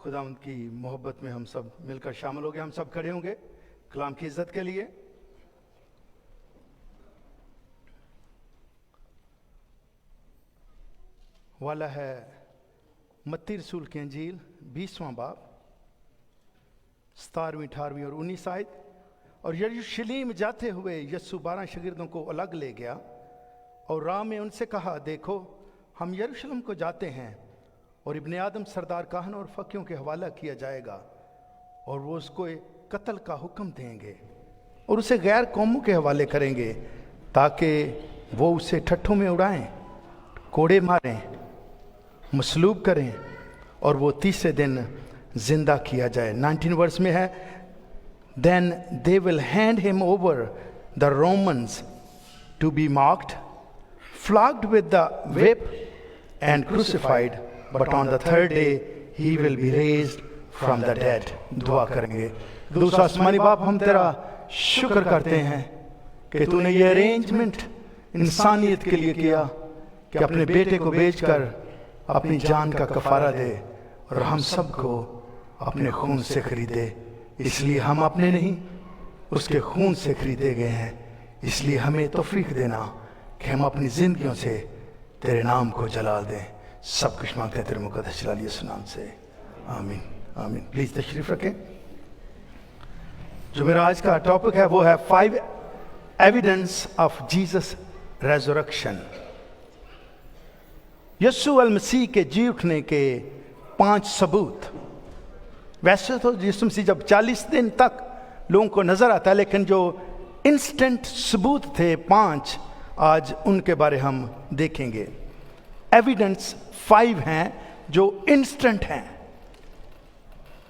खुदावंद की मोहब्बत में हम सब मिलकर शामिल हो गए। हम सब खड़े होंगे कलाम की इज्जत के लिए। वाला है मत्ती रसूल की अंजील 20वां बाब 17वीं 18वीं और 19 आयत। और यरूशलेम जाते हुए यीशु 12 शागिर्दों को अलग ले गया और राह में उनसे कहा, देखो हम यरूशलेम को जाते हैं और इब्ने आदम सरदार काहन और फकीहों के हवाला किया जाएगा और वो उसको कत्ल का हुक्म देंगे और उसे गैर कौमों के हवाले करेंगे ताकि वो उसे ठट्ठों में उड़ाएं, कोड़े मारें, मसलूब करें और वो तीसरे दिन जिंदा किया जाए। 19 वर्ष में है, then they will hand him over the Romans to be mocked, flogged with the whip and crucified, but on the third day he will be raised from the dead. दुआ करेंगे। दूसरा आसमानी बाप, हम तेरा शुक्र करते हैं कि तूने ये अरेंजमेंट इंसानियत के लिए किया कि अपने बेटे को बेचकर अपनी जान का कफारा दे और हम सबको अपने खून से खरीदे। इसलिए हम अपने नहीं, उसके खून से खरीदे गए हैं। इसलिए हमें तौफीक देना कि हम अपनी जिंदगियों से तेरे नाम को जलाल दें। सब कुछ मांगते हैं तेरे मुकद्दस जलाल यीशु नाम से, आमीन आमीन। प्लीज तशरीफ रखें। जो मेरा आज का टॉपिक है वो है 5 एविडेंस ऑफ जीसस रेजरेक्शन। यीशु अल मसीह के जी उठने के 5 सबूत। वैसे तो यीशु मसीह जब 40 दिन तक लोगों को नजर आता है, लेकिन जो इंस्टेंट सबूत थे 5, आज उनके बारे हम देखेंगे। एविडेंस 5 हैं जो इंस्टेंट हैं।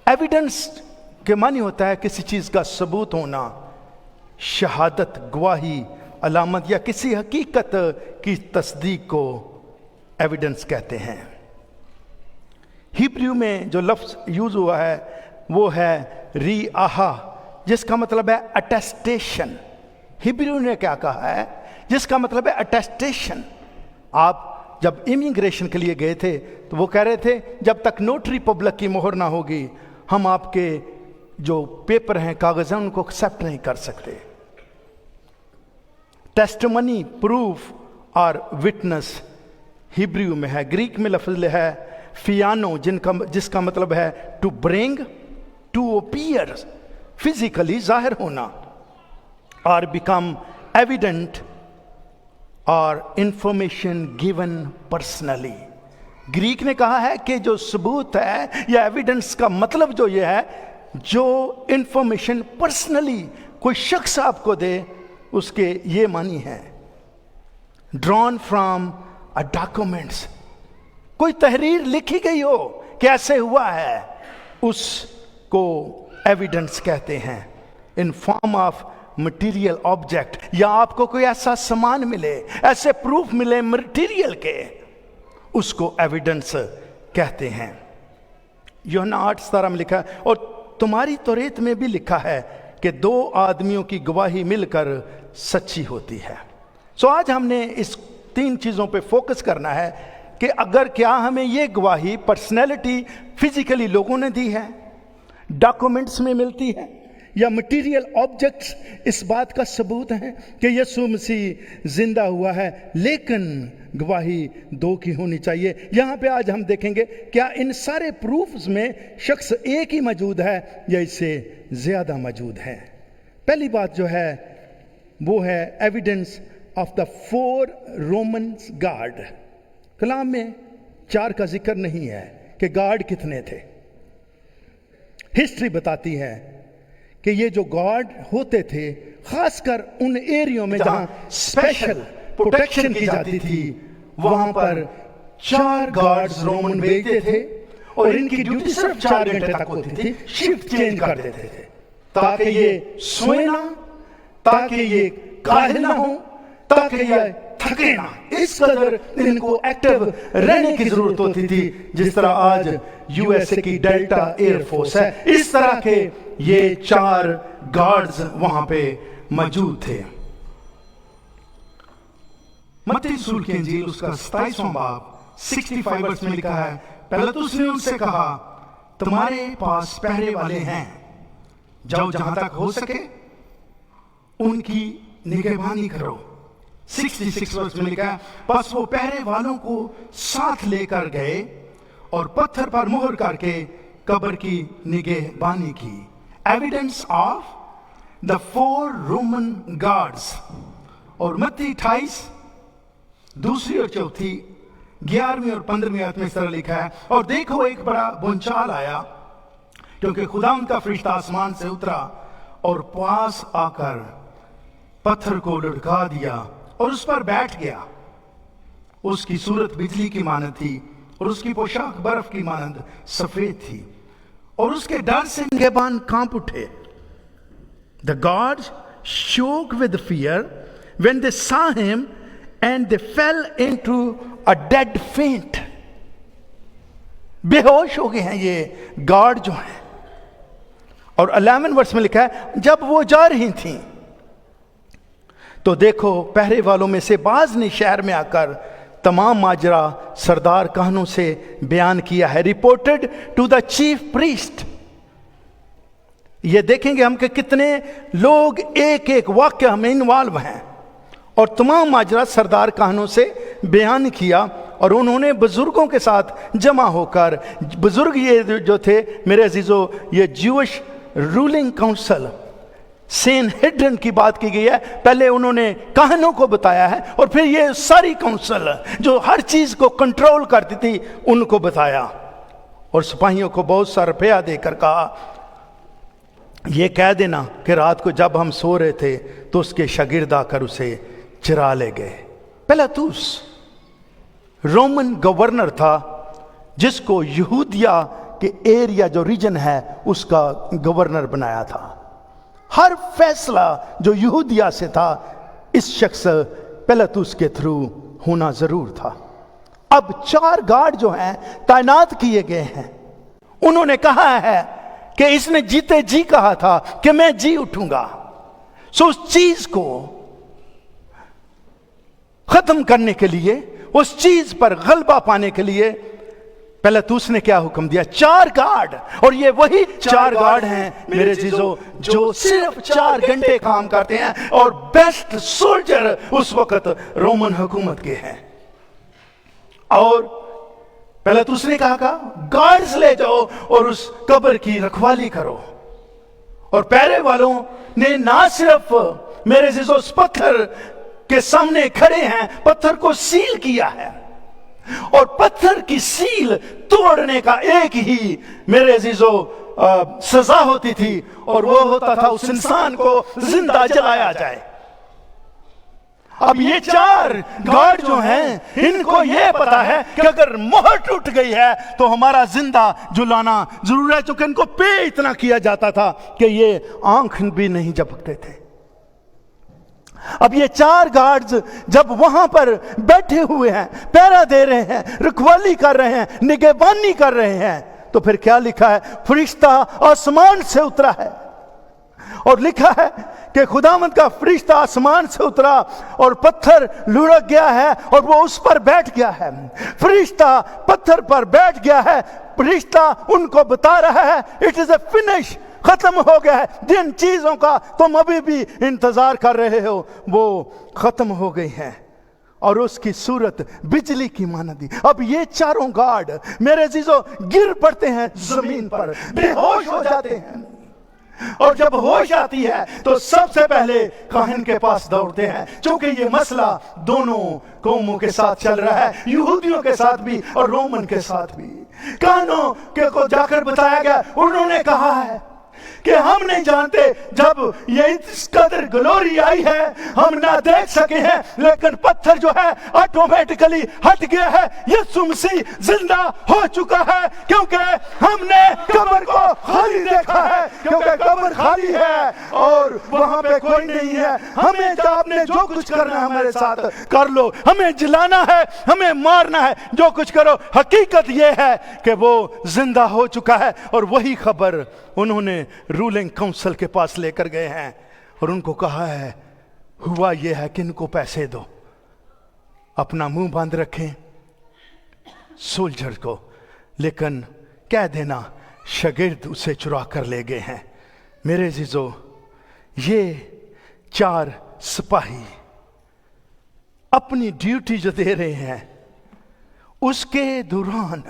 एविडेंस के मानी होता है किसी चीज का सबूत होना, शहादत, गवाही, अलामत या किसी हकीकत की तस्दीक को एविडेंस कहते हैं। हिब्रू में जो लफ्ज यूज हुआ है वो है रिआहा, जिसका मतलब है अटेस्टेशन। हिब्रू ने क्या कहा है, जिसका मतलब है अटेस्टेशन। आप जब इमिग्रेशन के लिए गए थे तो वो कह रहे थे जब तक नोटरी पब्लिक की मोहर ना होगी हम आपके जो पेपर हैं, कागज हैं, उनको एक्सेप्ट नहीं कर सकते। टेस्टिमनी, प्रूफ और विटनेस हिब्रू में है। ग्रीक में लफ्ज है फियानो, जिसका मतलब है to bring, to appear, physically जाहिर होना, और बिकम एविडेंट और इंफॉर्मेशन गिवन पर्सनली। ग्रीक ने कहा है कि जो सबूत है या एविडेंस का मतलब जो ये है, जो इंफॉर्मेशन पर्सनली कोई शख्स आपको दे, उसके ये मानी है। ड्रॉन फ्रॉम अ डॉक्यूमेंट्स, कोई तहरीर लिखी गई हो कि ऐसे हुआ है, उसको एविडेंस कहते हैं। In form of material object, या आपको कोई ऐसा सामान मिले, ऐसे प्रूफ मिले मटेरियल के, उसको एविडेंस कहते हैं। यूहन्ना 8:17 में लिखा है, और तुम्हारी तौरात में भी लिखा है कि 2 आदमियों की गवाही मिलकर सच्ची होती है। सो आज हमने इस 3 चीजों पे फोकस करना है कि अगर क्या हमें ये गवाही पर्सनैलिटी फिजिकली लोगों ने दी है, डॉक्यूमेंट्स में मिलती है, या मटेरियल ऑब्जेक्ट्स इस बात का सबूत है कि यीशु मसीह जिंदा हुआ है, लेकिन गवाही 2 की होनी चाहिए। यहां पे आज हम देखेंगे क्या इन सारे प्रूफ्स में शख्स एक ही मौजूद है या इससे ज्यादा मौजूद है। पहली बात जो है वो है evidence of the 4 Roman guard. कलाम में 4 का जिक्र नहीं है कि गार्ड कितने थे। हिस्ट्री बताती है कि ये जो गार्ड होते थे, खासकर उन एरियो में जहां स्पेशल प्रोटेक्शन की जाती थी, वहां पर 4 गार्ड्स रोमन भेजते थे और इनकी ड्यूटी सिर्फ 4 घंटे तक होती थी। शिफ्ट चेंज कर देते थे ताकि ये सोए ना, ताकि ये काहिल ना हो, ताकि ये थके ना। इस कदर इनको एक्टिव रहने की जरूरत होती थी। जिस तरह आज यूएसए की डेल्टा एयरफोर्स है, इस तरह के ये 4 गार्ड्स वहां पे मौजूद थे। मत्ती रसूल की इंजील उसका 27वां बाब 65 वर्ष में लिखा है, पिलातुस ने उनसे कहा, तुम्हारे पास पहरे वाले हैं, जाओ जहां तक हो सके उनकी निगहबानी करो। 66 वर्ष में लिखा है, बस वो पहरे वालों को साथ लेकर गए और पत्थर पर मुहर करके कब्र की निगहबानी की। Evidence of the 4 Roman guards. और मत्ती 28 दूसरी और चौथी 11वीं और 15वीं आयत में इस तरह लिखा है, और देखो एक बड़ा भूचाल आया, क्योंकि खुदावंद का फरिश्ता आसमान से उतरा और पास आकर पत्थर को लुढ़का दिया और उस पर बैठ गया। उसकी सूरत बिजली की मानद थी और उसकी पोशाक बर्फ की मानद सफेद थी, और उसके डर से निगहबान कांप उठे। The gods shook with fear when they saw him and they fell into a dead faint. बेहोश हो गए हैं ये गार्ड जो हैं। और 11 वर्ष में लिखा है, जब वो जा रही थी तो देखो पहरे वालों में से बाज ने शहर में आकर तमाम माजरा सरदार काहनों से बयान किया है। Reported to the chief priest. ये देखेंगे हम कि कितने लोग एक एक वाक्य में इन्वॉल्व हैं, और तमाम माजरा सरदार काहनों से बयान किया। और उन्होंने बुजुर्गों के साथ जमा होकर, बुजुर्ग ये जो थे मेरे अजीजों, ये ज्यूइश रूलिंग काउंसिल सेनहेड्रिन की बात की गई है। पहले उन्होंने काहनों को बताया है और फिर ये सारी काउंसिल जो हर चीज को कंट्रोल करती थी उनको बताया, और सिपाहियों को बहुत सा रुपया देकर कहा, ये कह देना कि रात को जब हम सो रहे थे तो उसके शागिर्द आकर उसे चुरा ले गए। पिलातुस रोमन गवर्नर था, जिसको यहूदिया के एरिया जो रीजन है उसका गवर्नर बनाया था। हर फैसला जो यहूदिया से था इस शख्स पिलातुस के थ्रू होना जरूर था। अब 4 गार्ड जो हैं तैनात किए गए हैं। उन्होंने कहा है कि इसने जीते जी कहा था कि मैं जी उठूंगा। सो उस चीज को खत्म करने के लिए, उस चीज पर गलबा पाने के लिए पिलातुस ने क्या हुक्म दिया? 4 गार्ड। और ये वही 4 गार्ड हैं मेरे जीजों जो सिर्फ 4 घंटे काम करते हैं और बेस्ट सोल्जर उस वक्त रोमन हुकूमत के हैं। और पिलातुस ने कहा गार्ड्स ले जाओ और उस कब्र की रखवाली करो। और पहरे वालों ने ना सिर्फ मेरे जीजों उस पत्थर के सामने खड़े हैं, पत्थर को सील किया है, और पत्थर की सील तोड़ने का एक ही मेरे अजीजों सजा होती थी, और वो होता था उस इंसान को जिंदा जलाया जाए। अब ये 4 गार्ड जो हैं इनको ये पता है कि अगर मोहर टूट गई है तो हमारा जिंदा जुलाना जरूर है, क्योंकि इनको पे इतना किया जाता था कि ये आंख भी नहीं झपकते थे। अब ये 4 गार्ड्स जब वहां पर बैठे हुए हैं, पहरा दे रहे हैं, रखवाली कर रहे हैं, निगहबानी कर रहे हैं, तो फिर क्या लिखा है? फरिश्ता आसमान से उतरा है, और लिखा है कि खुदावंद का फरिश्ता आसमान से उतरा और पत्थर लुढ़क गया है और वो उस पर बैठ गया है। फरिश्ता पत्थर पर बैठ गया है। फरिश्ता उनको बता रहा है इट इज ए फिनिश, खत्म हो गया है। जिन चीजों का तुम अभी भी इंतजार कर रहे हो वो खत्म हो गई हैं। और उसकी सूरत बिजली की मानदी। अब ये 4 गार्ड मेरे जीजों गिर पड़ते हैं जमीन पर, बेहोश हो जाते हैं, और जब होश आती है तो सबसे पहले काहिन के पास दौड़ते हैं, क्योंकि ये मसला दोनों कौमों के साथ चल रहा है, यहूदियों के साथ भी और रोमन के साथ भी। काहनों के को जाकर बताया गया, उन्होंने कहा है कि हम नहीं जानते जब ये इस कदर ग्लोरी आई है हम ना देख सके हैं, लेकिन पत्थर जो है ऑटोमेटिकली हट गया है। यीशु मसीह जिंदा हो चुका है, क्योंकि हमने कब्र को खाली देखा है, क्योंकि कब्र खाली है और वहां पे कोई नहीं है। हमें जो आपने जो कुछ करना है हमारे साथ कर लो, हमें जलाना है, हमें मारना है, जो कुछ करो। हकीकत यह है कि वो जिंदा हो चुका है, और वही खबर उन्होंने रूलिंग काउंसिल के पास लेकर गए हैं और उनको कहा है हुआ यह है कि इनको पैसे दो, अपना मुंह बंद रखें सोल्जर को, लेकिन कह देना शागिर्द उसे चुरा कर ले गए हैं। मेरे अजीजों, ये 4 सिपाही अपनी ड्यूटी जो दे रहे हैं, उसके दौरान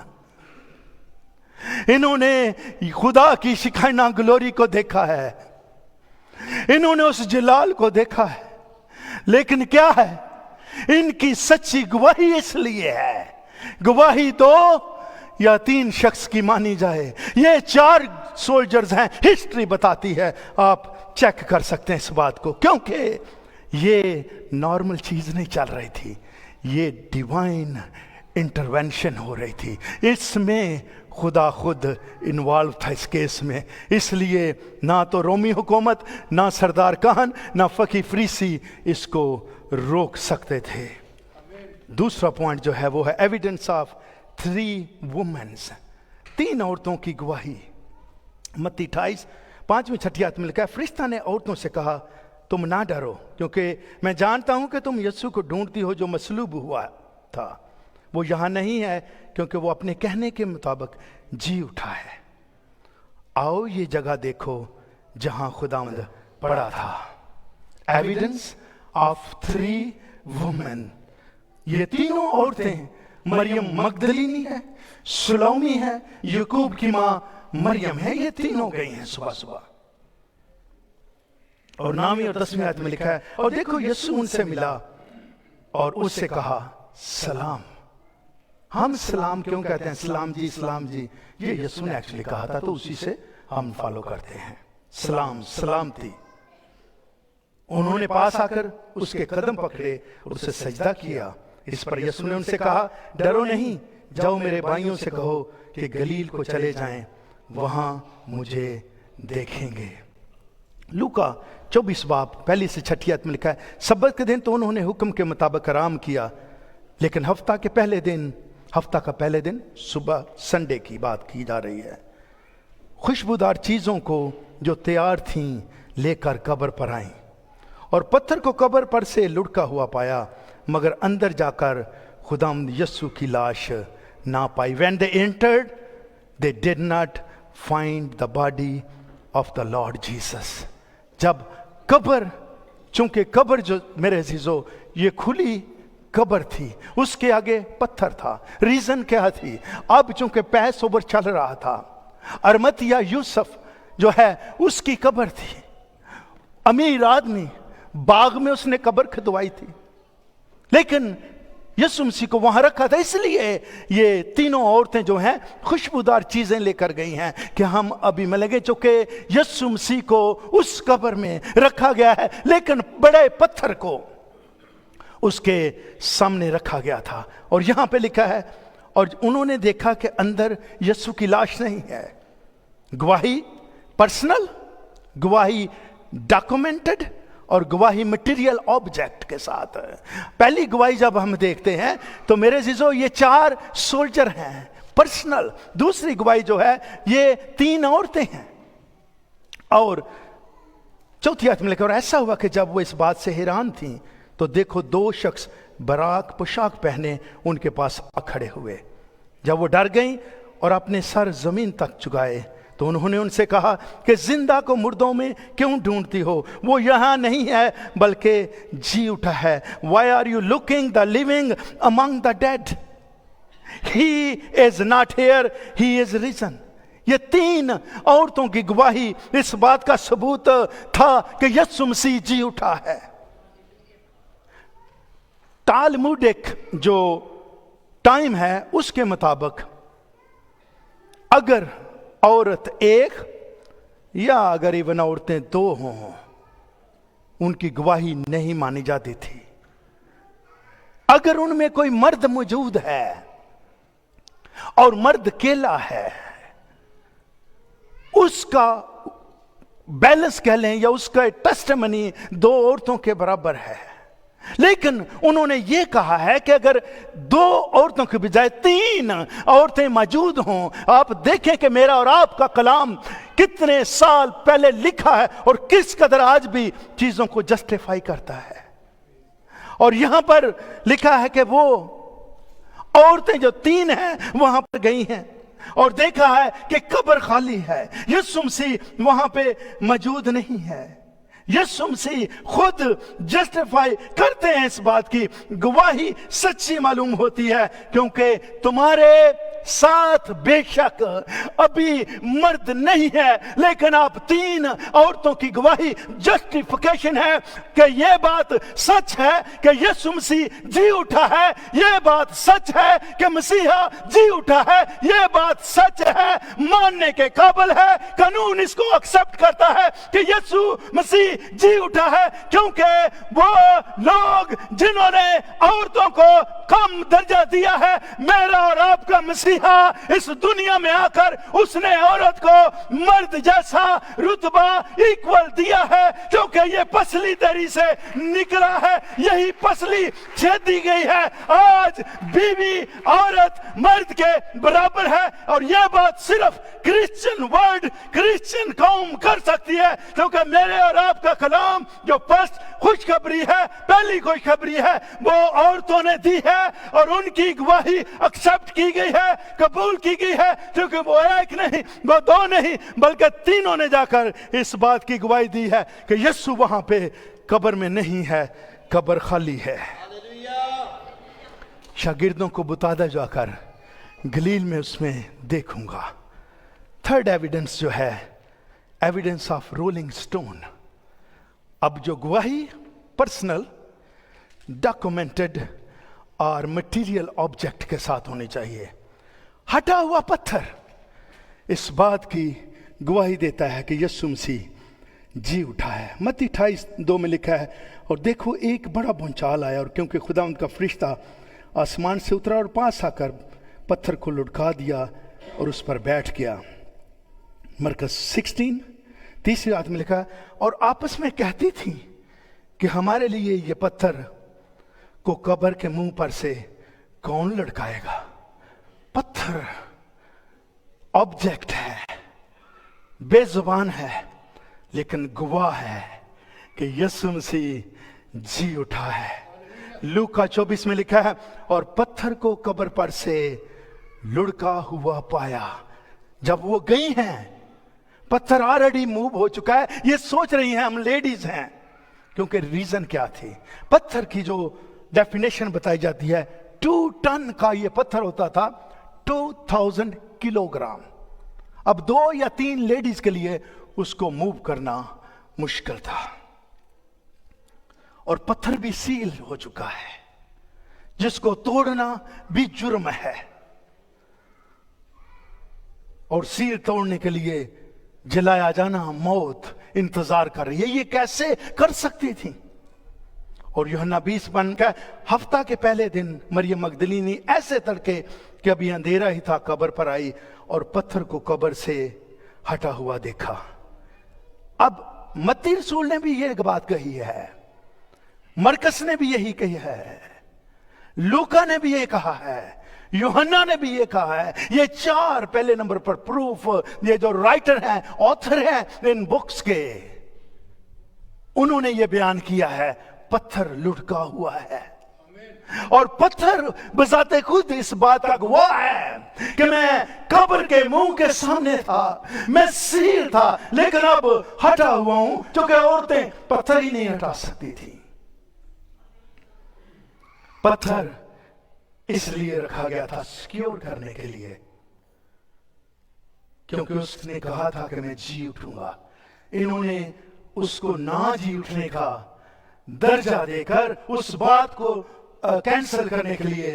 इन्होंने खुदा की शिकायना ग्लोरी को देखा है, इन्होंने उस जलाल को देखा है, लेकिन क्या है, इनकी सच्ची गवाही इसलिए है, गवाही 2 या 3 शख्स की मानी जाए। ये 4 सोल्जर्स हैं, हिस्ट्री बताती है, आप चेक कर सकते हैं इस बात को, क्योंकि ये नॉर्मल चीज नहीं चल रही थी, ये डिवाइन इंटरवेंशन हो रही थी, इसमें खुदा खुद इन्वॉल्व था इस केस में। इसलिए ना तो रोमी हुकूमत, ना सरदार काहन, ना फकी फरीसी इसको रोक सकते थे। दूसरा पॉइंट जो है वो है एविडेंस ऑफ 3 वुमेन्स, 3 औरतों की गवाही। मत्ती 28:5-6 आयत में लिखा है, फरिश्ता ने औरतों से कहा, तुम ना डरो, क्योंकि मैं जानता हूं कि तुम यीशु को ढूंढती हो जो मसलूब हुआ था। वो यहां नहीं है, क्योंकि वो अपने कहने के मुताबिक जी उठा है। आओ ये जगह देखो जहां खुदावंद पड़ा था। Evidence of 3 women. ये तीनों औरतें मरियम मगदलीनी है, सुलौमी है, याकूब की मां मरियम है, ये तीनों गई हैं सुबह सुबह। और 9वीं और 10वीं आयत में लिखा है, और देखो यीशु उनसे मिला और उससे कहा सलाम। हम सलाम क्यों कहते हैं, सलाम जी, ये यीशु ने एक्चुअली कहा था, तो उसी से हम फॉलो करते हैं। सलाम, सलामती। उन्होंने पास आकर उसके कदम पकड़े और उसे सजदा किया। इस पर यीशु ने उनसे कहा, डरो नहीं, जाओ मेरे भाइयों से कहो कि गलील को चले जाएं, वहां मुझे देखेंगे। लूका 24:1-6 आयत में लिखा है, सब्बत के दिन तो उन्होंने हुक्म के मुताबिक आराम किया, लेकिन हफ्ता का पहले दिन सुबह संडे की बात की जा रही है। खुशबूदार चीजों को जो तैयार थीं लेकर कब्र पर आईं, और पत्थर को कब्र पर से लुढ़का हुआ पाया, मगर अंदर जाकर खुदावंद यीशु की लाश ना पाई। When they entered, they did not find the body of the Lord Jesus. जब कब्र, चूंकि कब्र जो मेरे अजीजों ये खुली कब्र थी, उसके आगे पत्थर था। रीजन क्या थी, अब चूंकि पैस ओवर चल रहा था, अरमतिया यूसुफ जो है उसकी कब्र थी, अमीर आदमी, बाग में उसने कब्र खुदवाई थी, लेकिन यीशु मसीह को वहां रखा था। इसलिए ये तीनों औरतें जो हैं खुशबूदार चीजें लेकर गई हैं कि हम अभी मिलेंगे, चूंकि यीशु मसीह को उस कब्र में रखा गया है, लेकिन बड़े पत्थर को उसके सामने रखा गया था। और यहां पे लिखा है, और उन्होंने देखा कि अंदर यीशु की लाश नहीं है। गवाही पर्सनल, गवाही डॉक्यूमेंटेड, और गवाही मटेरियल ऑब्जेक्ट के साथ। पहली गवाही जब हम देखते हैं तो मेरे अजीजों ये 4 सोल्जर हैं, पर्सनल। दूसरी गवाही जो है ये 3 औरतें हैं। और चौथी आयत में लिखा, और ऐसा हुआ कि जब वो इस बात से हैरान थी तो देखो 2 शख्स बराक पोशाक पहने उनके पास आ खड़े हुए। जब वो डर गईं और अपने सर जमीन तक झुकाए तो उन्होंने उनसे कहा कि जिंदा को मुर्दों में क्यों ढूंढती हो, वो यहां नहीं है बल्कि जी उठा है। Why are you looking the living among the dead? He is not here, he is risen. ये 3 औरतों की गवाही इस बात का सबूत था कि यीशु मसीह जी उठा है। तालमुडिक जो टाइम है उसके मुताबिक अगर औरत 1 या अगर इवन औरतें 2 हों, उनकी गवाही नहीं मानी जाती थी। अगर उनमें कोई मर्द मौजूद है और मर्द अकेला है, उसका बैलेंस कह लें या उसका टेस्टिमनी 2 औरतों के बराबर है। लेकिन उन्होंने ये कहा है कि अगर 2 औरतों के बजाय 3 औरतें मौजूद हों, आप देखें कि मेरा और आपका कलाम कितने साल पहले लिखा है और किस कदर आज भी चीजों को जस्टिफाई करता है। और यहां पर लिखा है कि वो औरतें जो 3 हैं वहां पर गई हैं, और देखा है कि कब्र खाली है। यीशु मसीह वहां पे मौजूद नहीं है। यीशु मसीह खुद जस्टिफाई करते हैं, इस बात की गवाही सच्ची मालूम होती है, क्योंकि तुम्हारे साथ बेशक अभी मर्द नहीं है, लेकिन आप 3 औरतों की गवाही जस्टिफिकेशन है कि यह बात सच है कि यीशु मसीह जी उठा है, यह बात सच है कि मसीहा जी उठा है, यह बात सच है, मानने के काबिल है। कानून इसको एक्सेप्ट करता है कि यीशु मसीह जी उठा है, क्योंकि वो लोग जिन्होंने औरतों को कम दर्जा दिया है, मेरा और आपका मसीहा इस दुनिया में आकर उसने औरत को मर्द जैसा रुतबा इक्वल दिया है, क्योंकि ये पसली तेरी से निकला है, यही पसली छेदी गई है। आज बीवी औरत मर्द के बराबर है, और यह बात सिर्फ क्रिश्चियन वर्ल्ड, क्रिश्चियन कौम कर सकती है, क्योंकि मेरे और आपका कलाम जो फर्स्ट खुशखबरी है, पहली खुशखबरी है, वो औरतों ने दी है, और उनकी गवाही एक्सेप्ट की गई है, कबूल की गई है, क्योंकि वो एक नहीं, वो 2 नहीं, बल्कि 3 ने जाकर इस बात की गवाही दी है कि यीशु वहां पे कब्र में नहीं है, कब्र खाली है। शागिर्दों को बुतादा जाकर गलील में उसमें देखूंगा। थर्ड एविडेंस जो है, एविडेंस ऑफ रोलिंग स्टोन। अब जो गवाही पर्सनल, डॉक्यूमेंटेड और मटेरियल ऑब्जेक्ट के साथ होनी चाहिए। हटा हुआ पत्थर इस बात की गवाही देता है कि यीशु मसीह जी उठा है। मत्ती 28:2 में लिखा है, और देखो एक बड़ा भूचाल आया, और क्योंकि खुदा उनका फरिश्ता आसमान से उतरा और पास आकर पत्थर को लुढ़का दिया और उस पर बैठ गया। मरकस 16 तीसरी आयत में लिखा है, और आपस में कहती थी कि हमारे लिए ये पत्थर को कब्र के मुंह पर से कौन लुढ़काएगा। पत्थर ऑब्जेक्ट है, बेजुबान है, लेकिन गवाह है कि यीशु मसीह जी उठा है। लूका 24 में लिखा है, और पत्थर को कब्र पर से लुढ़का हुआ पाया। जब वो गई हैं, पत्थर ऑलरेडी मूव हो चुका है, ये सोच रही हैं हम लेडीज हैं, क्योंकि रीजन क्या थी। पत्थर की जो डेफिनेशन बताई जाती है, 2 टन का ये पत्थर होता था, 2000 किलोग्राम। अब 2 या 3 लेडीज के लिए उसको मूव करना मुश्किल था, और पत्थर भी सील हो चुका है, जिसको तोड़ना भी जुर्म है, और सील तोड़ने के लिए जलाया जाना, मौत इंतजार कर रही है। ये कैसे कर सकती थी। और यूहन्ना 20 का हफ्ता के पहले दिन मरियम मगदलीनी ऐसे तड़के कि अभी अंधेरा ही था, कब्र पर आई और पत्थर को कब्र से हटा हुआ देखा। अब मत्ती रसूल ने भी ये बात कही है, मरकस ने भी यही कही है, लूका ने भी ये कहा है, यूहन्ना ने भी ये कहा है। ये 4 पहले नंबर पर प्रूफ, ये जो राइटर हैं, ऑथर हैं इन बुक्स के, उन्होंने ये बयान किया है, पत्थर लुढ़का हुआ है। और पत्थर बजाते खुद इस बात का गवाह है कि मैं कब्र के मुंह के सामने था, मैं सील था, लेकिन अब हटा हुआ हूं, क्योंकि औरतें पत्थर ही नहीं हटा सकती थी। पत्थर इसलिए रखा गया था सिक्योर करने के लिए, क्योंकि उसने कहा था कि मैं जी उठूंगा। इन्होंने उसको ना जी उठने का दर्जा देकर उस बात को कैंसिल करने के लिए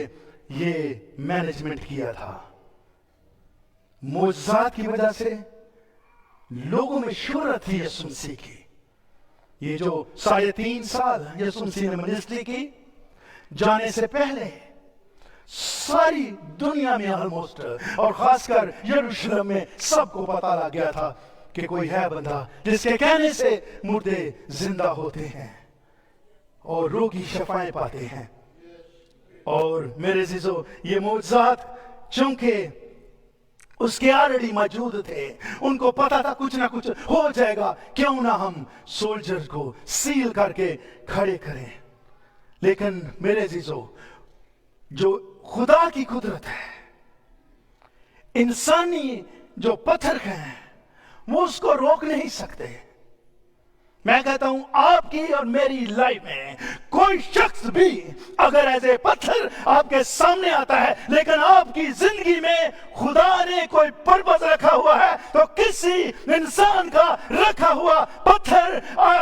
ये मैनेजमेंट किया था। मोजात की वजह से लोगों में शोहरत थी यीशु मसीह की। ये जो 3.5 साल यीशु मसीह ने मिनिस्ट्री की, जाने से पहले सारी दुनिया में ऑलमोस्ट, और खासकर यरूशलेम में सबको पता लग गया था कि कोई है बंदा जिसके कहने से मुर्दे जिंदा होते हैं और रोगी शफाएं पाते हैं। और मेरे अज़ीज़ों, ये मौजूदात चूंकि उसके ऑलरेडी मौजूद थे, उनको पता था कुछ ना कुछ हो जाएगा, क्यों ना हम सोल्जर को सील करके खड़े करें। लेकिन मेरे अज़ीज़ों, जो खुदा की कुदरत है, इंसानी जो पत्थर हैं वो उसको रोक नहीं सकते। मैं कहता हूं आपकी और मेरी लाइफ में कोई शख्स भी अगर ऐसे पत्थर आपके सामने आता है, लेकिन आपकी जिंदगी में खुदा ने कोई पर्पस रखा हुआ है, तो किसी इंसान का रखा हुआ पत्थर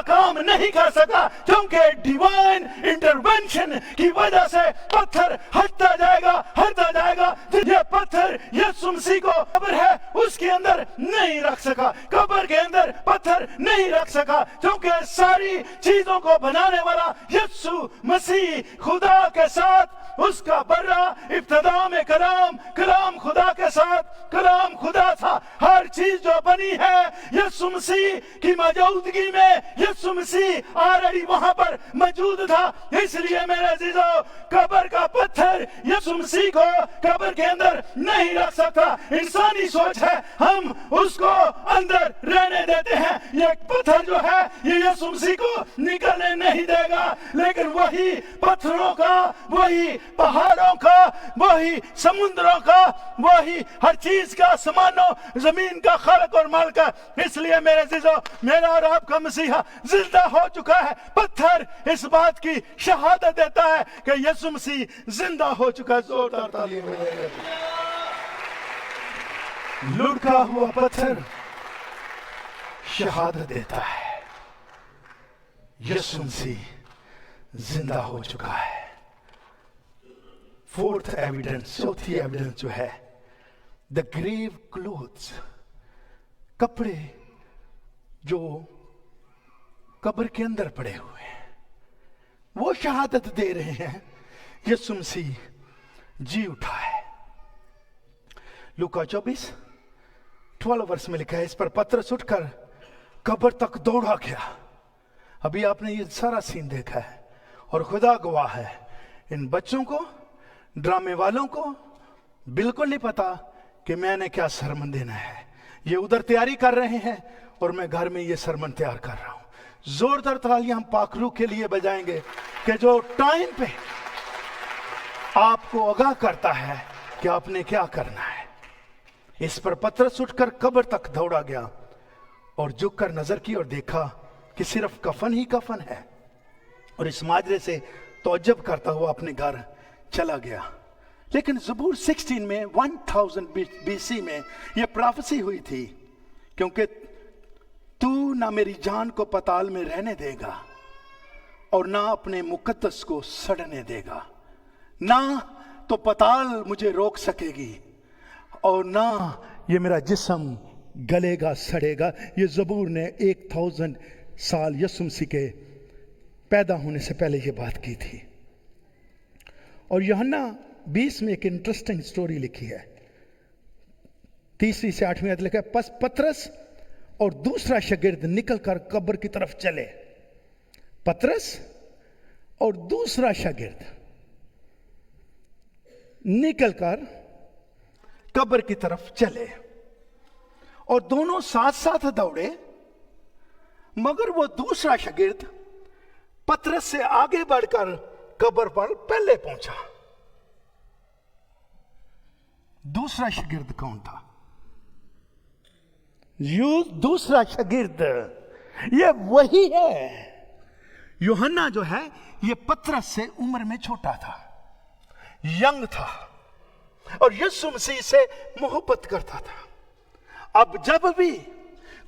काम नहीं कर सकता, क्योंकि डिवाइन इंटरवेंशन की वजह से पत्थर हटता जाएगा। ये पत्थर यीशु मसीह को कब्र है उसके अंदर नहीं रख सका, कब्र के अंदर पत्थर नहीं रख सका, क्योंकि सारी चीजों को बनाने वाला यीशु मसीह खुदा के साथ उसका बर्रा इब्तिदा में कलाम खुदा के साथ कलाम खुदा था। हर चीज जो बनी है यीशु मसीह की मौजूदगी में, यीशु मसीह ऑलरेडी वहां पर मौजूद था। इसलिए मेरे अजीजों, कब्र का पत्थर यीशु मसीह को कब्र के अंदर नहीं रख सकता। इंसानी सोच है, हम उसको अंदर रहने देते हैं। ये पत्थर जो है ये यीशु मसीह को निकलने नहीं देगा, लेकिन वही पत्थरों का, वही पहाड़ों का, वही समुद्रों का, वही हर चीज का, समानों जमीन का खालक और मालिक है। इसलिए मेरे अजीजों, मेरा और आपका मसीहा जिंदा हो चुका है। पत्थर इस बात की शहादत देता है कि यीशु मसीह जिंदा हो चुका है। जोरदार तालियां बजाइए। लुढ़का हुआ पत्थर शहादत देता है, यीशु मसीह जिंदा हो चुका है। फोर्थ एविडेंस, चौथी एविडेंस जो है, द ग्रेव क्लोथ्स, कपड़े जो कब्र के अंदर पड़े हुए हैं, वो शहादत दे रहे हैं यीशु मसीह जी उठा है। लूका 24:12 वर्ष में लिखा है, इस पर पतरस उठकर कब्र तक दौड़ा गया। अभी आपने ये सारा सीन देखा है, और खुदा गवाह है, इन बच्चों को, ड्रामे वालों को बिल्कुल नहीं पता कि मैंने क्या सरमन देना है। ये उधर तैयारी कर रहे हैं और मैं घर में ये सरमन तैयार कर रहा हूं। जोरदार तालियां हम पाखरू के लिए बजाएंगे कि जो टाइम पे आपको आगाह करता है कि आपने क्या करना है। इस पर पतरस उठकर कब्र तक दौड़ा गया और झुककर नजर की और देखा कि सिर्फ कफन ही कफन है, और इस माजरे से तौज्जब करता हुआ अपने घर चला गया। लेकिन ज़बूर 16 में 1000 BC में यह प्रोफेसी हुई थी, क्योंकि तू ना मेरी जान को पताल में रहने देगा और ना अपने मुकद्दस को सड़ने देगा, ना तो पताल मुझे रोक सकेगी और ना ये मेरा जिस्म गलेगा सड़ेगा। ये ज़बूर ने 1000 साल यीशु मसीह के पैदा होने से पहले ये बात की थी। और यूहन्ना 20 में एक इंटरेस्टिंग स्टोरी लिखी है, 3 से 8 आयत लिखा है, बस पतरस और दूसरा शागिर्द निकलकर कब्र की तरफ चले। पतरस और दूसरा शागिर्द निकलकर कब्र की तरफ चले, और दोनों साथ साथ दौड़े, मगर वो दूसरा शागिर्द पतरस से आगे बढ़कर कब्र पर पहले पहुंचा। दूसरा शागिर्द कौन था? दूसरा शागिर्द ये वही है। यूहन्ना जो है ये पतरस से उम्र में छोटा था, यंग था, और यीशु मसीह से मोहब्बत करता था। अब जब भी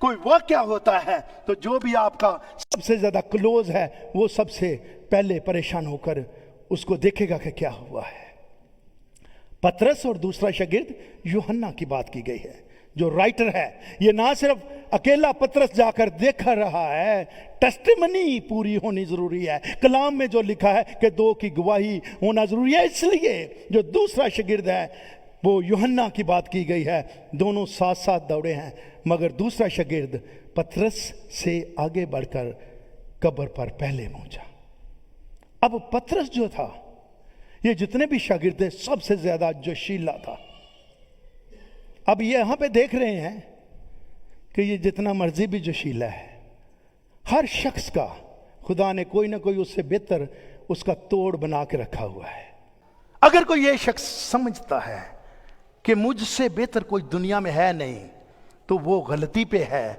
कोई वाकया होता है तो जो भी आपका सबसे ज्यादा क्लोज है वो सबसे पहले परेशान होकर उसको देखेगा कि क्या हुआ है। पतरस और दूसरा शागिर्द यूहन्ना की बात की गई है, जो राइटर है। ये ना सिर्फ अकेला पतरस जाकर देख रहा है, टेस्टिमनी पूरी होनी जरूरी है। कलाम में जो लिखा है कि 2 की गवाही होना जरूरी है, इसलिए जो दूसरा शागिर्द है वो यूहन्ना की बात की गई है। दोनों साथ साथ दौड़े हैं, मगर दूसरा शागिर्द पतरस से आगे बढ़कर कब्र पर पहले पहुंचा। अब पतरस जो था, ये जितने भी शागिर्द थे सबसे ज्यादा जोशीला था। अब ये यहां पे देख रहे हैं कि ये जितना मर्जी भी जोशीला है, हर शख्स का खुदा ने कोई ना कोई उससे बेहतर उसका तोड़ बना के रखा हुआ है। अगर कोई ये शख्स समझता है کہ مجھ سے بہتر کوئی دنیا میں ہے نہیں، تو وہ غلطی پہ ہے۔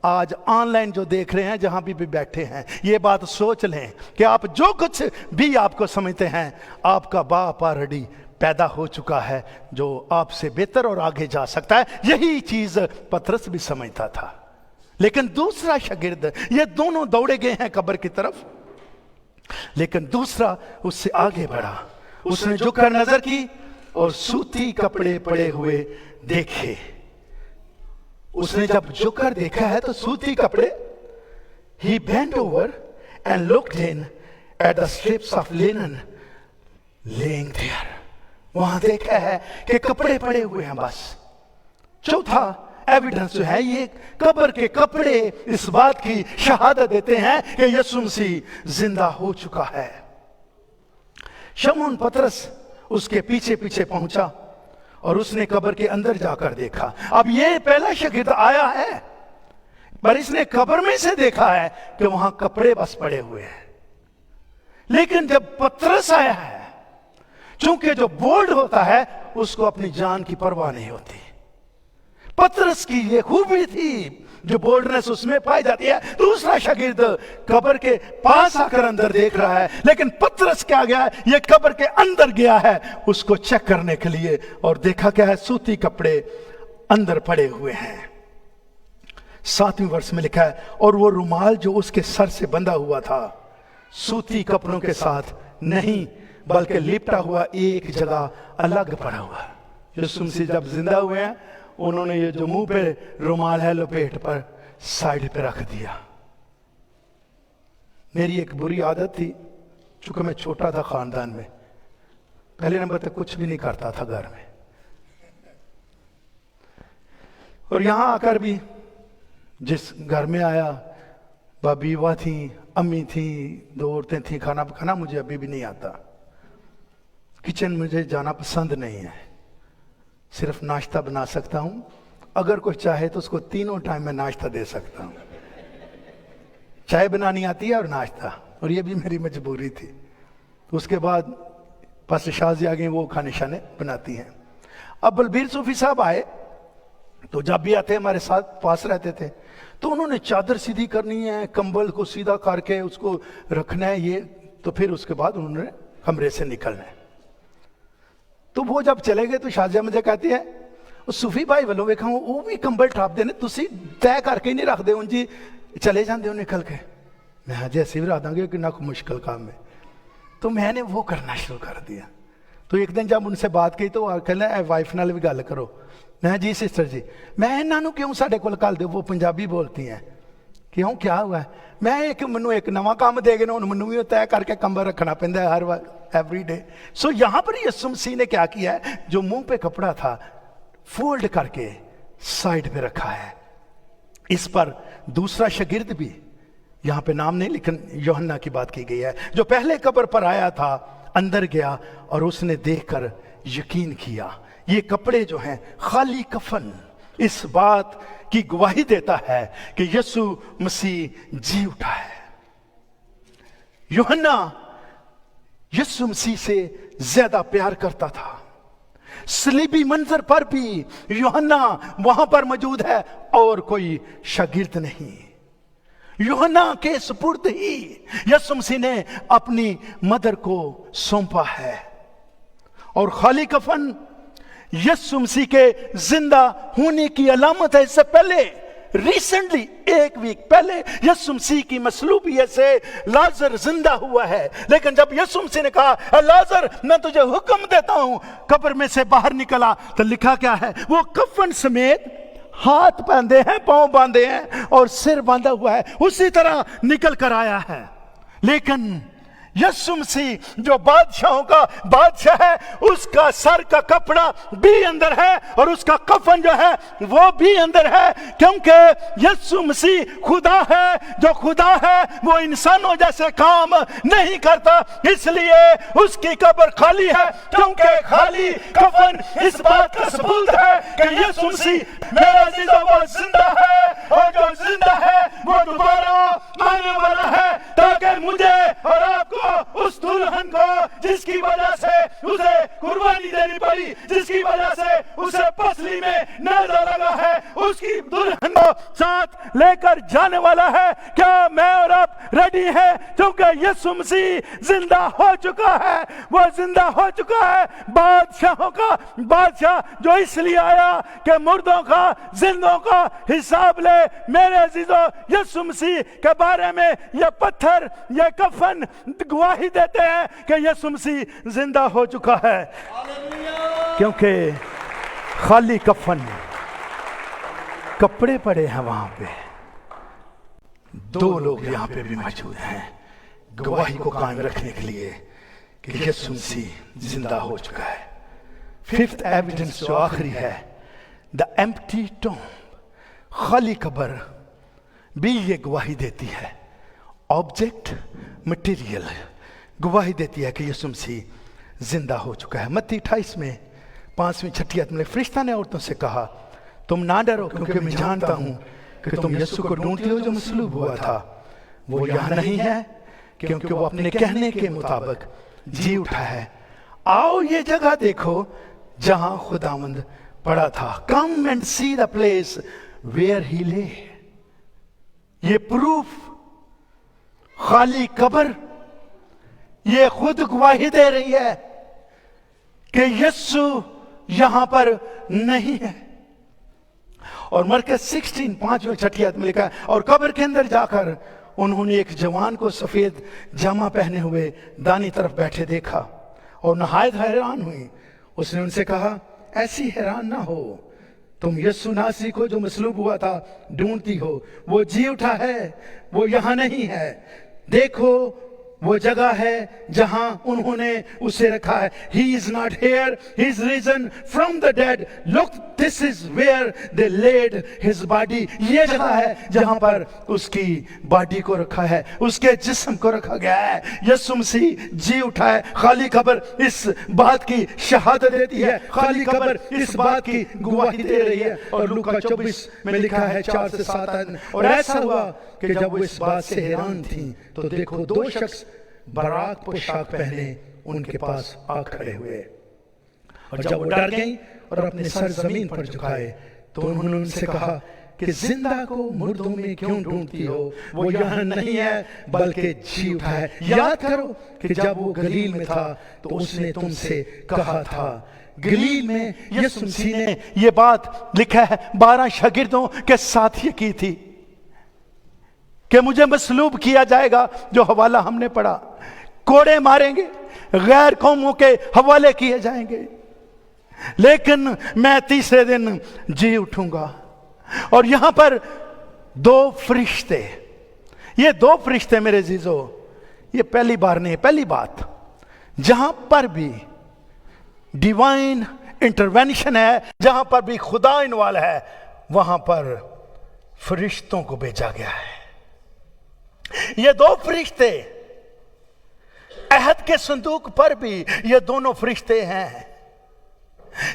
آج آن لائن جو دیکھ رہے ہیں، جہاں بھی بیٹھے ہیں، یہ بات سوچ لیں کہ آپ جو کچھ بھی آپ کو سمجھتے ہیں، آپ کا باپ آلریڈی پیدا ہو چکا ہے جو آپ سے بہتر اور آگے جا سکتا ہے۔ یہی چیز پطرس بھی سمجھتا تھا، لیکن دوسرا شاگرد، یہ دونوں دوڑے گئے ہیں قبر کی طرف، لیکن دوسرا اس سے آگے بڑھا۔ اس نے جھک کر نظر کی اور سوتی کپڑے پڑے ہوئے دیکھے۔ اس نے جب جھک کر دیکھا ہے تو سوتی کپڑے، he bent over and looked in at the strips of linen laying there۔ وہاں دیکھا ہے کہ کپڑے پڑے ہوئے ہیں بس۔ چوتھا ایویڈنس جو ہے، یہ قبر کے کپڑے اس بات کی شہادت دیتے ہیں کہ یسوع مسیح زندہ ہو چکا ہے۔ شمعون پطرس اس کے پیچھے پیچھے پہنچا اور اس نے قبر کے اندر جا کر دیکھا۔ اب یہ پہلا شاگرد آیا ہے، پر اس نے قبر میں سے دیکھا ہے کہ وہاں کپڑے بس پڑے ہوئے ہیں۔ لیکن جب پطرس آیا ہے، چونکہ جو بولڈ ہوتا ہے اس کو اپنی جان کی پرواہ نہیں ہوتی۔ پطرس کی یہ خوبی تھی جو بولڈنس اس میں پائی جاتی ہے۔ دوسرا شاگرد قبر کے پاس آ کر اندر دیکھ رہا ہے، لیکن پطرس کیا گیا ہے، یہ قبر کے اندر گیا ہے اس کو چیک کرنے کے لیے، اور دیکھا کیا ہے، سوتی کپڑے اندر پڑے ہوئے ہیں۔ 7ویں ورس میں لکھا ہے، اور وہ رومال جو اس کے سر سے بندھا ہوا تھا سوتی کپڑوں کے ساتھ نہیں بلکہ لپٹا ہوا ایک جگہ الگ پڑا ہوا۔ یسوع مسیح جب زندہ ہوئے ہیں، انہوں نے یہ جو منہ پہ رومال ہے لپیٹ پر سائیڈ پہ رکھ دیا۔ میری ایک بری عادت تھی، چونکہ میں چھوٹا تھا خاندان میں، پہلے نمبر تک کچھ بھی نہیں کرتا تھا گھر میں، اور یہاں آ کر بھی جس گھر میں آیا، بیوہ تھیں، امی تھیں، 2 عورتیں تھیں، کھانا پکانا مجھے ابھی بھی نہیں آتا، کچن مجھے جانا پسند نہیں ہے، صرف ناشتہ بنا سکتا ہوں، اگر کوئی چاہے تو اس کو 3 ٹائم میں ناشتہ دے سکتا ہوں، چائے بنانی آتی ہے اور ناشتہ، اور یہ بھی میری مجبوری تھی۔ تو اس کے بعد پاسٹر شازی آ گئے، وہ کھانے شانے بناتی ہیں۔ اب بلبیر صوفی صاحب آئے تو جب بھی آتے ہمارے ساتھ پاس رہتے تھے، تو انہوں نے چادر سیدھی کرنی ہے، کمبل کو سیدھا کر کے اس کو رکھنا ہے، یہ تو پھر اس کے بعد انہوں نے کمرے سے نکلنا ہے۔ تو وہ جب چلے گئے تو شازیہ مجھے کہتی ہے، صوفی بھائی والوں ویکھا وہ بھی کمبل ٹھاپ دینے، تسی طے کر کے نہیں رکھ دے، ان جی چلے جاندے ہو نکل کے۔ میں جیسے بھی رکھ دیں گے کہ نہ کوئی مشکل کام ہے، تو میں نے وہ کرنا شروع کر دیا۔ تو ایک دن جب ان سے بات کی تو کہنا اے وائف نال بھی گل کرو، میں جی سسٹر جی میں انہاں نوں کیوں ساڈے کول کل دے، وہ پنجابی بولتی ہیں، کیوں کیا ہوا ہے، میں منوں ایک نواں کام دے گئے نا، منوں بھی طے کر کے کمبل رکھنا پیندا ہے ہر وقت، ایوری ڈے۔ سو یہاں پر یسوع مسیح نے کیا کیا ہے، جو منہ پہ کپڑا تھا فولڈ کر کے سائیڈ پہ رکھا ہے۔ اس پر دوسرا شاگرد بھی، یہاں پہ نام نہیں لیکن یوحنا کی بات کی گئی ہے، جو پہلے قبر پر آیا تھا، اندر گیا اور اس نے دیکھ کر یقین کیا۔ یہ کپڑے جو ہیں خالی کفن اس بات کی گواہی دیتا ہے کہ یسوع مسیح جی اٹھا ہے۔ یوحنا یسوع مسیح سے زیادہ پیار کرتا تھا، صلیبی منظر پر بھی یوحنا وہاں پر موجود ہے اور کوئی شاگرد نہیں۔ یوحنا کے سپرد ہی یسوع مسیح نے اپنی مدر کو سونپا ہے، اور خالی کفن یسوع مسیح کے زندہ ہونے کی علامت ہے۔ اس سے پہلے ریسنٹلی 1 ویک پہلے یسوع مسیح کی مصلوبیت سے لازر زندہ ہوا ہے، لیکن جب یسوع مسیح نے کہا اے لازر میں تجھے حکم دیتا ہوں قبر میں سے باہر نکلا، تو لکھا کیا ہے، وہ کفن سمیت ہاتھ باندھے ہیں، پاؤں باندھے ہیں اور سر باندھا ہوا ہے، اسی طرح نکل کر آیا ہے۔ لیکن یسوع مسیح جو بادشاہوں کا بادشاہ ہے، اس کا سر کا کپڑا بھی اندر ہے اور اس کا کفن جو ہے وہ بھی اندر ہے، کیونکہ یسوع مسیح خدا ہے، جو خدا ہے وہ انسانوں جیسے کام نہیں کرتا، اس لیے اس کی قبر خالی ہے، کیونکہ خالی کفن اس بات کا ثبوت ہے کہ یسوع مسیح میرا عزیزو وہ زندہ ہے، اور جو زندہ ہے وہ دوبارہ آنے والا ہے، تاکہ مجھے اور آپ کو اس دلہن کو جس کی وجہ سے اسے قربانی دینی پڑی، جس کی وجہ سے اسے लेकर जाने वाला है। क्या मैं और आप रेडी हैं? क्योंकि यीशु मसीह जिंदा हो चुका है, वो जिंदा हो चुका है, बादशाहों का बादशाह, जो इसलिए आया कि मुर्दों का जिंदों का हिसाब ले। मेरे अजीजों, यीशु मसीह के बारे में ये पत्थर, ये कफन गवाही देते हैं कि यीशु मसीह जिंदा हो चुका है। क्योंकि खाली कफन, कपड़े पड़े हैं वहां पे। दो लोग यहां पे भी मौजूद हैं गवाही को कायम रखने के लिए कि यीशु मसीह जिंदा हो चुका है। फिफ्थ एविडेंस जो आखिरी है, द एम्प्टी टॉम्ब, खाली कब्र भी ये गवाही देती है। ऑब्जेक्ट मटेरियल गवाही देती है कि यीशु मसीह जिंदा हो चुका है। मत्ती 28 में 5वीं 6ठी आयत में फरिश्ता ने औरतों से कहा, तुम ना डरो, क्योंकि मैं जानता हूं कि तुम यीशु को ढूंढते हो जो मसलूब हुआ था। वो यहाँ नहीं है, क्योंकि वो अपने कहने के मुताबिक जी उठा है। आओ ये जगह देखो जहां खुदावंद पड़ा था। Come and see the place where he lay. ये प्रूफ, खाली कब्र, ये खुद गवाही दे रही है कि यीशु यहां पर नहीं है। और मरकज 16 5वीं 6ठी आयत में लिखा है, और कब्र के अंदर जाकर उन्होंने एक जवान को सफेद जामा पहने हुए दानी तरफ बैठे देखा और नहायत हैरान हुई। उसने उनसे कहा, ऐसी हैरान ना हो, तुम यीशु नासरी को जो मसलूब हुआ था ढूंढती हो। वो जी उठा है, वो यहां नहीं है। देखो वो जगह है जहां उन्होंने उसे रखा है। He is not here, he is risen from the dead. Look, this is where they laid his body. ये जगह है जहां पर उसकी बॉडी को रखा है, उसके जिस्म को रखा गया है। यीशु मसीह जी उठा है। खाली कब्र इस बात की शहादत देती है, खाली कब्र इस बात की गवाही दे रही है। और लूका 24 में लिखा है 4 से 7, और ऐसा हुआ कि जब वो इस बात से हैरान थी तो देखो दो शख्स बराक पोशाक पहने उनके पास आ खड़े हुए। और जब वो डर गई और अपने सर जमीन पर झुकाए तो उन्होंने उनसे कहा कि जिंदा को मुर्दों में क्यों ढूंढती हो? वो यहाँ नहीं है बल्कि जी उठा है। याद करो कि जब वो गलील में था तो उसने तुमसे कहा था। गलील में यीशु मसीह ने ये बात लिखा है 12 शागिर्दों के साथ ये की थी कि मुझे मसलूब किया जाएगा, जो हवाला हमने पढ़ा, कोड़े मारेंगे, गैर कौमों के हवाले किए जाएंगे, लेकिन मैं तीसरे दिन जी उठूंगा। और यहां पर 2 फरिश्ते, ये 2 फरिश्ते मेरे जीजो, ये पहली बार नहीं, पहली बात जहां पर भी डिवाइन इंटरवेंशन है, जहां पर भी खुदा इन्वॉल्व है, वहां पर फरिश्तों को भेजा गया है। ये 2 फरिश्ते अहद के संदूक पर भी ये दोनों फरिश्ते हैं।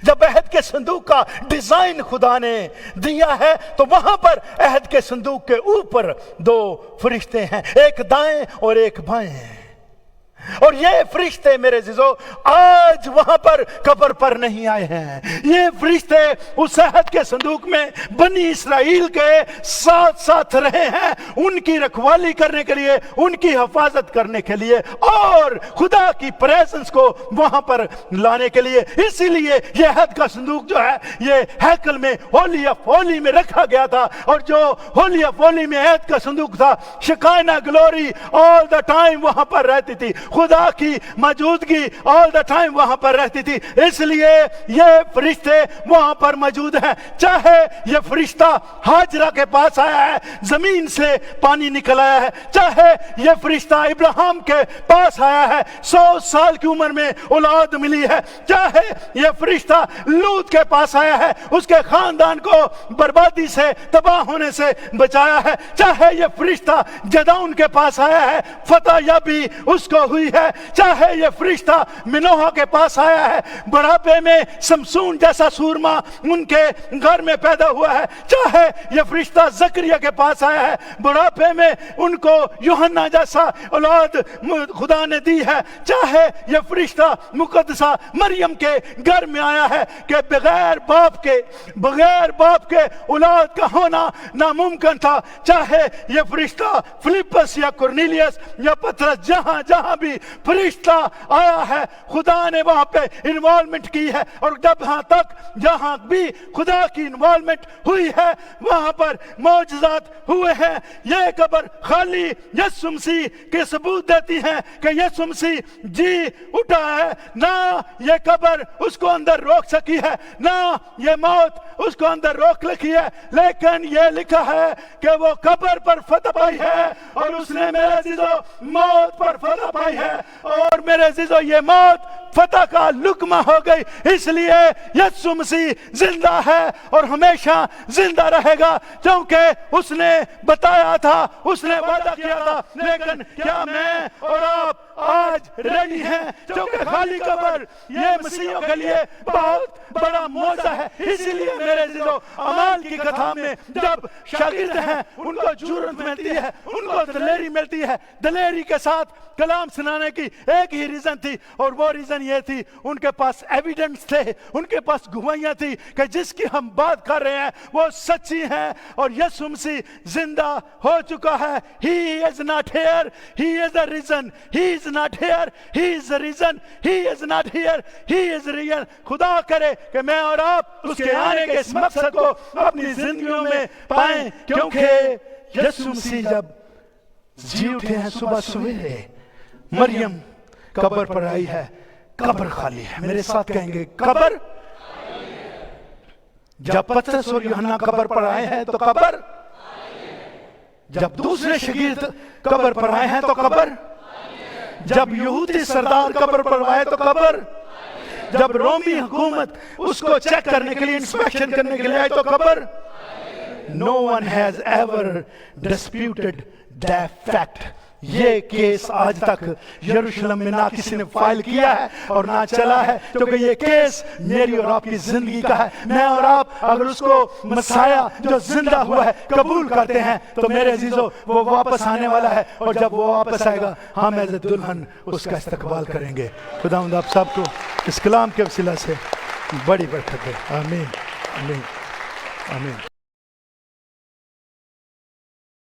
जब अहद के संदूक का डिजाइन खुदा ने दिया है तो वहां पर अहद के संदूक के ऊपर 2 फरिश्ते हैं, एक दाएं और एक बाएं। और ये फरिश्ते मेरे जीजो आज वहां पर कब्र पर नहीं आए हैं। ये फरिश्ते उस अहद के संदूक में बनी इस्राएल के साथ साथ रहे हैं, उनकी रखवाली करने के लिए, उनकी हिफाजत करने के लिए और खुदा की प्रेजेंस को वहां पर लाने के लिए। इसीलिए ये अहद का संदूक जो है ये हैकल में होली ऑफ होली में रखा गया था। और जो होली ऑफ होली में अहद का संदूक था, शिकायना ग्लोरी ऑल द टाइम वहां पर रहती थी, खुदा की मौजूदगी ऑल द टाइम वहां पर रहती थी। इसलिए ये फरिश्ते वहां पर मौजूद हैं। चाहे ये फरिश्ता हाजरा के पास आया है, जमीन से पानी निकल आया है, चाहे ये फरिश्ता इब्राहिम के पास आया है, 100 साल की उम्र में औलाद मिली है, चाहे ये फरिश्ता लूत के पास आया है, उसके खानदान को बर्बादी से, तबाह होने से बचाया है, चाहे ये फरिश्ता जदाउन के पास आया है, फतह याबी उसको हुई ہوئی ہے, چاہے یہ فرشتہ منوہا کے پاس آیا ہے, بڑھاپے میں سمسون جیسا سورما ان کے گھر میں پیدا ہوا ہے, چاہے یہ فرشتہ زکریا کے پاس آیا ہے, بڑھاپے میں ان کو یوحنا جیسا اولاد خدا نے دی ہے, چاہے یہ فرشتہ مقدسہ مریم کے گھر میں آیا ہے کہ بغیر باپ کے اولاد کا ہونا ناممکن تھا, چاہے یہ فرشتہ فلیپس یا کرنیلیس یا پترس جہاں بھی فرشتہ آیا ہے خدا نے وہاں پہ انوالومنٹ کی ہے, اور جہاں بھی خدا کی انوالومنٹ ہوئی ہے وہاں پر معجزات ہوئے ہیں. یہ قبر خالی یسوع مسیح کے ثبوت دیتی ہے کہ یسوع مسیح جی اٹھا ہے, نہ یہ قبر اس کو اندر روک سکی ہے, نہ یہ موت اس کو اندر روک لکھی ہے, لیکن یہ لکھا ہے کہ وہ قبر پر فتح پائی ہے اور اس نے میرے عزیزو موت پر فتح پائی ہے, اور میرے عزیزو یہ موت فتح کا لقمہ ہو گئی. اس لیے یسوع مسیح زندہ ہے اور ہمیشہ زندہ رہے گا, کیونکہ اس نے بتایا تھا, اس نے وعدہ کیا تھا. لیکن کیا میں اور آپ آج ریڈی ہیں؟ کیونکہ خالی قبر یہ مسیحیوں کے لیے بہت بڑا معجزہ ہے. اسی لیے میرے عزیزو اعمال کی کتاب میں جب شاگرد ہیں ان کو جرأت ملتی ہے, ان کو دلیری ملتی ہے, دلیری کے ساتھ کلام سنانے کی ایک ہی ریزن تھی, اور وہ ریزن یہ تھی ان کے پاس ایویڈنس تھے, ان کے پاس گواہیاں تھی کہ جس کی ہم بات کر رہے ہیں وہ سچی ہیں, اور یسوع مسیح زندہ ہو چکا ہے. He is not here, he is the risen. He is not here, he is the risen. He is not here, he is real. خدا کرے کہ میں اور آپ اس کے آنے کے اس مقصد کو اپنی زندگیوں میں پائیں, کیونکہ یسوع مسیح جب جی اٹھے ہیں صبح سویرے, مریم قبر پر آئی ہے, قبر خالی ہے. میرے ساتھ کہیں گے قبر. جب پترس اور یوحنا قبر پر آئے ہیں تو قبر, جب دوسرے شاگرد قبر پر آئے ہیں تو قبر, جب یہودی سردار قبر پر آئے تو قبر, جب رومی حکومت اس کو چیک کرنے کے لیے انسپیکشن کرنے کے لیے آئے تو قبر. No one has ever disputed that fact. یہ کیس آج تک یروشلم میں نہ کسی نے فائل کیا ہے اور نہ چلا ہے, کیونکہ یہ کیس میری اور آپ کی زندگی کا ہے. میں اور آپ اگر اس کو مسیح جو زندہ ہوا ہے قبول کرتے ہیں تو میرے عزیزو وہ واپس آنے والا ہے, اور جب وہ واپس آئے گا ہم ایز دلہن اس کا استقبال کریں گے. خداوند آپ سب کو اس کلام کے وسیلہ سے بڑی برکت دے. آمین آمین آمین.